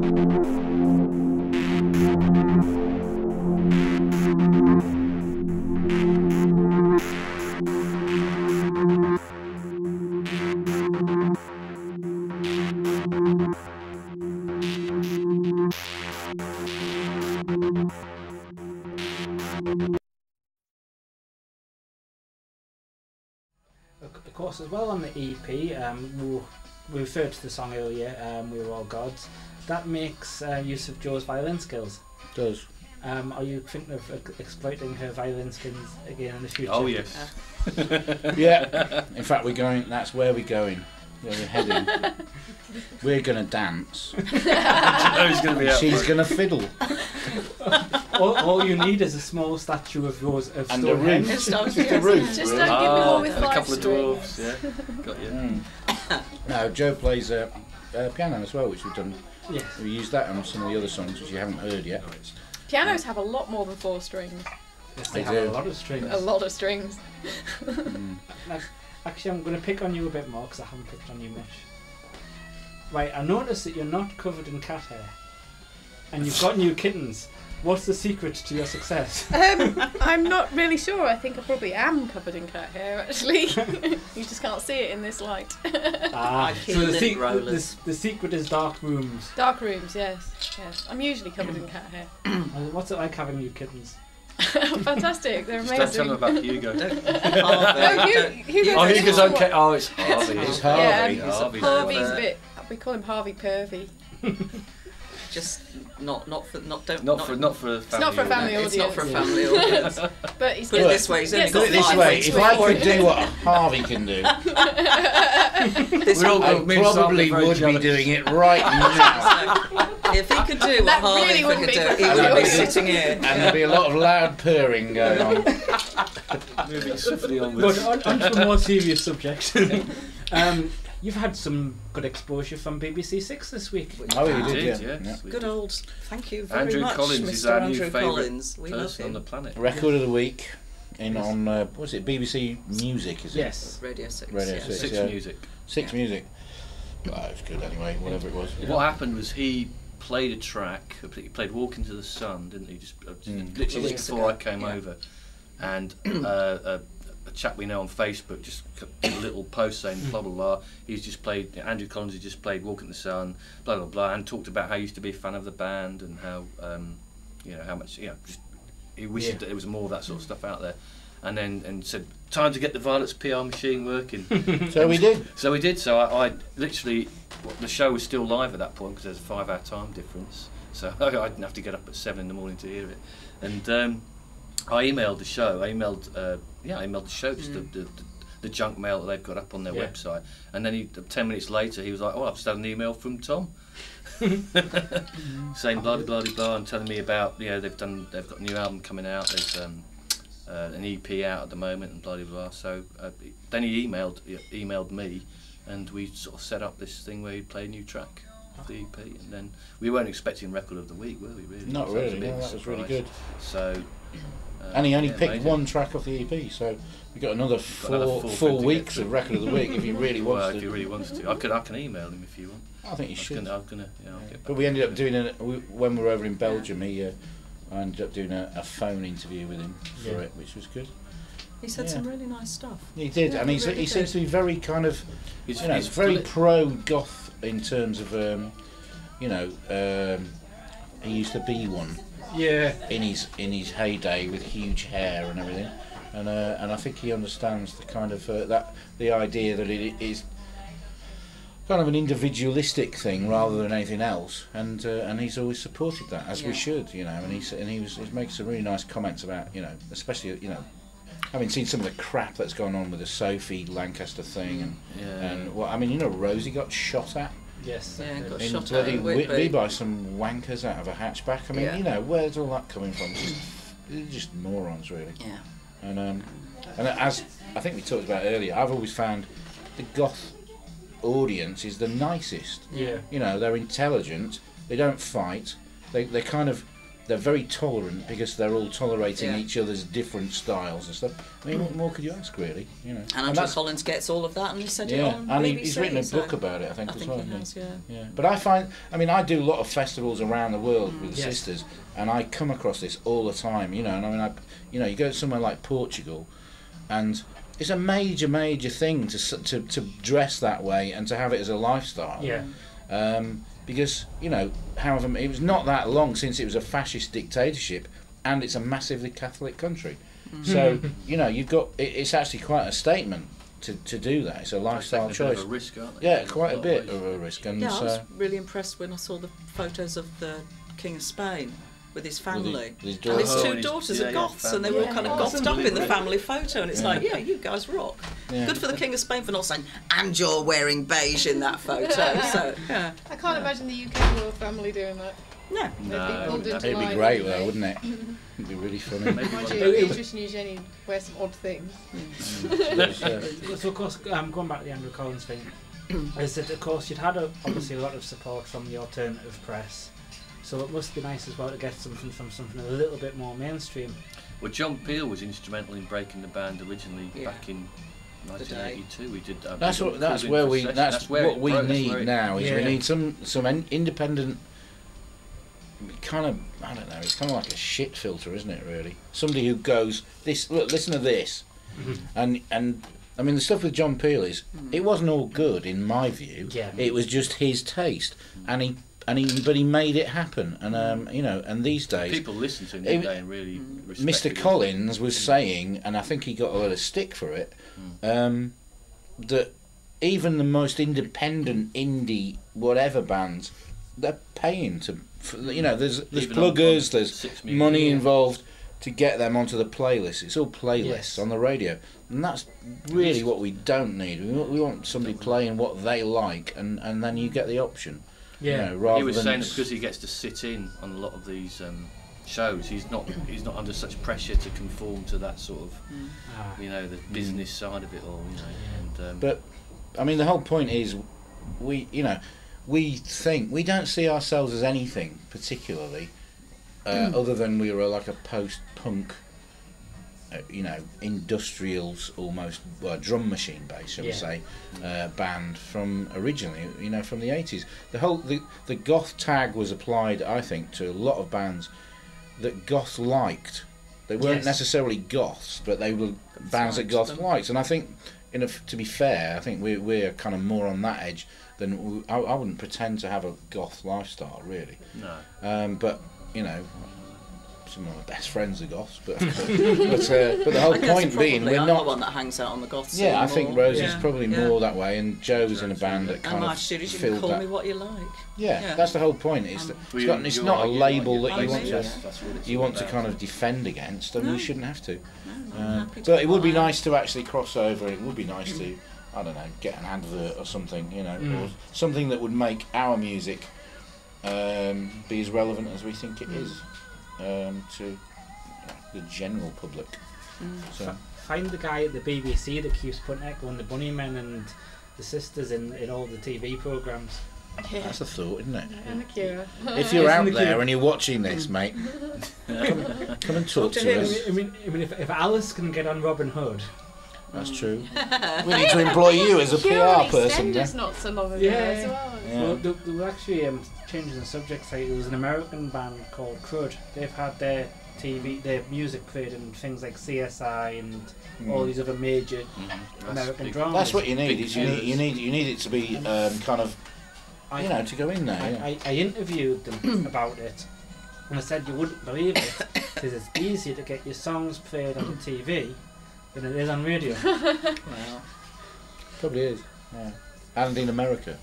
Of course, as well on the EP, we referred to the song earlier, We Were All Gods. That makes use of Jo's violin skills. It does. Are you thinking of exploiting her violin skills again in the future? Oh yes. Yeah. In fact, we're going. That's where we're going. Where we're heading. We're gonna dance. Jo's gonna be out. She's gonna fiddle. all you need is a small statue of Rose of And a roof. Stonehenge. Just a roof. Just don't give me one with and a 5 couple of dwarves. strings. Yeah. Got you. No, Jo plays piano as well, which we've done. Yes. We used that on some of the other songs, which you haven't heard yet. Pianos have a lot more than 4 strings. Yes, They have do. a lot of strings. A lot of strings. Actually, I'm going to pick on you a bit more because I haven't picked on you much. Right, I noticed that you're not covered in cat hair. And you've got new kittens. What's the secret to your success? I'm not really sure. I think I probably am covered in cat hair, actually. You just can't see it in this light. So the secret is dark rooms. Dark rooms, yes. Yes. I'm usually covered in cat hair. What's it like having new kittens? Fantastic, they're amazing. Just don't tell them about Hugo. Hugo's okay. Oh, it's Harvey. It's Harvey. Yeah, Harvey's a bit. We call him Harvey Pervy. Just not for a family. It's not for a family audience. It's not for a family audience. But he's Put it this way, he's only Put got it this 5 way, weeks if I before could he- do what Harvey can do, This We're all one- I probably would be doing it right now. if he could do what That Harvey really wouldn't be could do, for he would be family. sitting here. And there'd be a lot of loud purring going on. Moving swiftly onwards. But on to a more serious subject. You've had some good exposure from BBC Six this week. Oh, you We did, did, yeah. yes. Good old, thank you very Andrew much, Collins Mr. is our new Andrew favourite Collins. We love person on the him. planet. Record of the week on, what was it, BBC Music, is it? Yes. Radio 6. Radio yeah. 6. Six yeah. Music. Six Music. Well, it was good anyway, whatever it was. What happened was he played a track. He played "Walk Into the Sun," didn't he? Just literally weeks before ago, I came yeah. over, and a chap we know on Facebook just did a little post saying blah blah blah. He's just played. Andrew Collins has just played "Walk in the Sun," blah blah blah, and talked about how he used to be a fan of the band and how how much just he wished that there was more of that sort of stuff out there. And then said, time to get the Violets PR machine working. So we did. So we did. So I literally, the show was still live at that point because there's a 5-hour time difference. So I didn't have to get up at 7 in the morning to hear it. And I emailed the show. I emailed the show, just the junk mail that they've got up on their website. And then 10 minutes later, he was like, "Oh, I've just had an email from Tom." Saying blah blah blah blah and telling me about they've got a new album coming out. There's an EP out at the moment and blah blah blah. So then he emailed me, and we sort of set up this thing where he'd play a new track of the EP. And then we weren't expecting record of the week, were we? Really? Not So it was a really. big No, that was really surprise. good. So. And he only picked amazing. one track off the EP, so we got another full four thing to weeks get of record of the week if he really Well, wants if he to. really wants to, I can email him if you want. I think he should. I'll get But back we to ended him. up doing when we were over in Belgium. I ended up doing a phone interview with him for it, which was good. He said some really nice stuff. He did, Yeah, and he he really seems did. to be very kind of, He's very pro goth in terms of, he used to be one. Yeah. In his heyday with huge hair and everything, and I think he understands the kind of the idea that it is kind of an individualistic thing rather than anything else, and he's always supported that, as we should, and he makes some really nice comments about especially having seen some of the crap that's gone on with the Sophie Lancaster thing and Rosie got shot at. Yes. Yeah, got in shot bloody at Whitby by some wankers out of a hatchback. I mean, where's all that coming from? Just morons, really. Yeah. And as I think we talked about earlier, I've always found the goth audience is the nicest. Yeah. They're intelligent. They don't fight. They kind of they're very tolerant because they're all tolerating Yeah. each other's different styles and stuff. I mean, what more could you ask, really? You know. And Andrew Collins gets all of that, and he said it on and BBC. he's written a so book about it, I think, I as think well. he has, yeah. Yeah, but I mean, I do a lot of festivals around the world with the Yes. sisters, and I come across this all the time. You know, and I mean, you go to somewhere like Portugal, and it's a major thing to dress that way and to have it as a lifestyle. Yeah. Because however, it was not that long since it was a fascist dictatorship, and it's a massively Catholic country. So you've got it's actually quite a statement to do that. It's a lifestyle They're taking a bit choice. of a risk, aren't they? Yeah, quite a lot bit ways. of a risk. And Yeah, I was really impressed when I saw the photos of the King of Spain with his family. with his And his daughter. two and his- daughters yeah, are yeah, goths, and they were all family. kind of Yeah. gothed up in the Unbelievable. family photo, and it's Yeah. like, yeah, you guys rock. Yeah. Good for the King of Spain for not saying, and you're wearing beige in that photo. So, yeah. I can't imagine the UK royal family doing that. No. They'd be No, pulled into It'd be line, great, wouldn't though, they? wouldn't it? It'd be really funny. Maybe Mind one you, day. Idris and Eugenie wear some odd things. So of course, going back to the Andrew Collins thing, is that of course you'd had obviously a lot of support from the alternative press, so it must be nice as well to get something from something a little bit more mainstream. Well, John Peel was instrumental in breaking the band originally Yeah. back in 1982. We did. That's big what. That's recording where we. session. That's where what it we broke, that's need where it- now. Is we Yeah. need some independent. Kind of, I don't know. It's kind of like a shit filter, isn't it? Really, somebody who goes, "This, look, listen to this," and I mean the stuff with John Peel is it wasn't all good in my view. Yeah. It was just his taste, but he made it happen, and and these days. People listened to him didn't It- they, and really respected Mr. him. Collins was saying, and I think he got a lot of stick for it, that even the most independent indie whatever bands, they're paying there's Even pluggers, on there's 6 Music. money involved to get them onto the playlist. It's all playlists Yes. on the radio, and that's really what we don't need. We want somebody playing what they like, and then you get the option. Yeah. Rather He was than saying that because he gets to sit in on a lot of these shows, he's not under such pressure to conform to that sort of the business side of it all. But I mean, the whole point is, we think we don't see ourselves as anything particularly, other than we were like a post-punk, industrial almost drum machine based, shall we Yeah. say, band from originally, from the 80s. The goth tag was applied, I think, to a lot of bands that goth liked. They weren't Yes. necessarily goths, but they were bands that goth liked, and I think. To be fair, I think we're kind of more on that edge than I wouldn't pretend to have a goth lifestyle really. No. But some of my best friends are goths, but the whole I guess point being probably we're I'm not. the one that hangs out on the goth scene Yeah, I think more. Rosie's probably Yeah. more that way, and Joe's in a band that And kind my of students, you can filled call that. me what you like. Yeah, Yeah. that's the whole point. It's it's not a label that you want to you want to kind of defend against, and No. you shouldn't have to. No, I'm happy to But it would be follow. nice to actually cross over. It would be nice to, I don't know, get an advert or something, or something that would make our music be as relevant as we think it is to the general public. So Find the guy at the BBC that keeps putting Echo and the Bunnymen and the Sisters in all the TV programmes. that's a thought, isn't it? And the Cure. If you're Isn't out the there Cure- and you're watching this, mate, come and talk to to him. us. I mean, if Alice can get on Robin Hood, That's true. We need to employ you as a PR person. Cure Yeah. EastEnders not so long ago Yeah. as well. Yeah. well, there was actually changing the subject. Say there was an American band called Crud. They've had their music played in things like CSI and all these other major American dramas. That's what you need. Is you need it to be kind of to go in there. Yeah. I interviewed them about it, and I said you wouldn't believe it because it's easier to get your songs played on TV than it is on radio. Wow. Probably is. Yeah. And in America,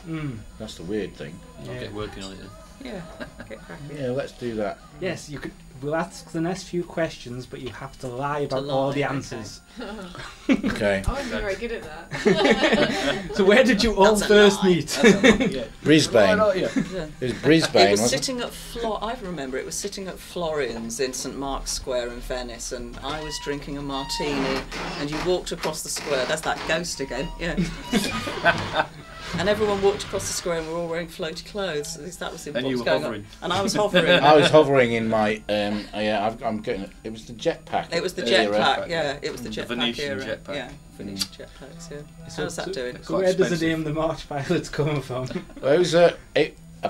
Mm. that's the weird thing. I'll Yeah. get working on it then. Yeah, get cracking. Yeah, let's do that. Yes, you could. We'll ask the next few questions, but you have to lie about all the lie, okay. answers. Okay. I wasn't very good at that. So where did you all That's a first lie. meet? Brisbane. Why not, yeah. Yeah. It was Brisbane, It was wasn't it? sitting at I remember it was sitting at Florian's in St Mark's Square in Venice, and I was drinking a martini, and you walked across the square. That's that ghost again. Yeah. And everyone walked across the square and we were all wearing floaty clothes. At least that was And what you was were going hovering. on. And I was hovering. I was hovering in my. I'm getting. It was the jetpack. It was the era. jetpack, yeah. It was the The jetpack Venetian era. jetpack. Yeah, Venetian jetpacks, yeah. So- How's that doing? Quite So where does the expensive. name the March pilots come from? Well, it was a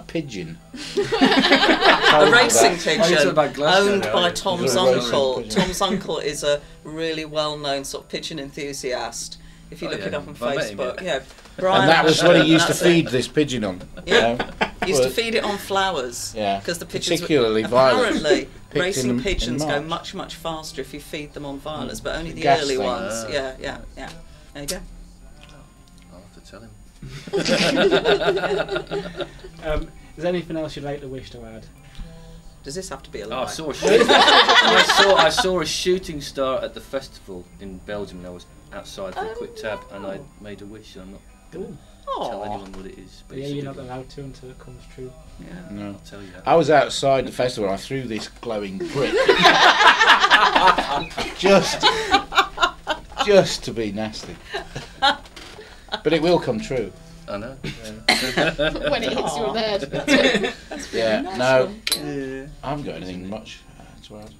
pigeon. A racing Oh, you're talking pigeon about Glasgow owned now, by aren't you? Tom's You're a racing uncle. pigeon. Tom's uncle is a really well-known sort of pigeon enthusiast. If you Oh, look yeah. it up on Have I met him Facebook, yet? yeah. Brian And that was what he used to that's it. feed this pigeon on. Yeah. Used to Well, feed it on flowers. Yeah. Because the pigeons Particularly were, violets. apparently Picked racing in pigeons go March. much, much faster if you feed them on violets, but only the Gas early thing. ones. Ah. Yeah. There you go. I'll have to tell him. Is there anything else you'd like to wish to add? Does this have to be a Oh, lie? I saw a I saw a shooting star at the festival in Belgium, and I was outside for a quick tab, and I made a wish. And I'm not going to tell Aw. anyone what it is. But Yeah, it's a you're big not one. allowed to until it comes true. Yeah. No. I'll tell you. I was outside the festival and I threw this glowing brick. just to be nasty. But it will come true. I know. When it hits your head. Yeah, Nice no, one. Yeah. I haven't got anything much to add.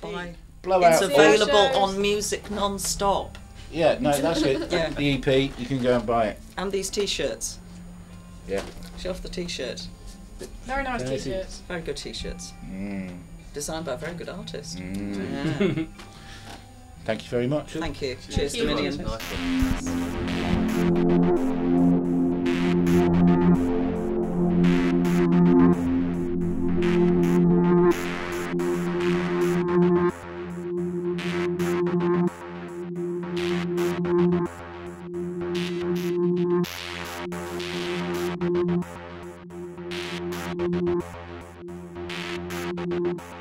Bye. Blowout. It's It's available shows. on Music Non-Stop. Yeah, no, that's it. Yeah. The EP, you can go and buy it. And these t-shirts. Yeah. Show off the t-shirt. Very nice Very t-shirts. Very good t-shirts. Mm. Designed by a very good artist. Mm. Yeah. Thank you very much. Thank you. Cheers, you. Dominion. Nice one. Thank you.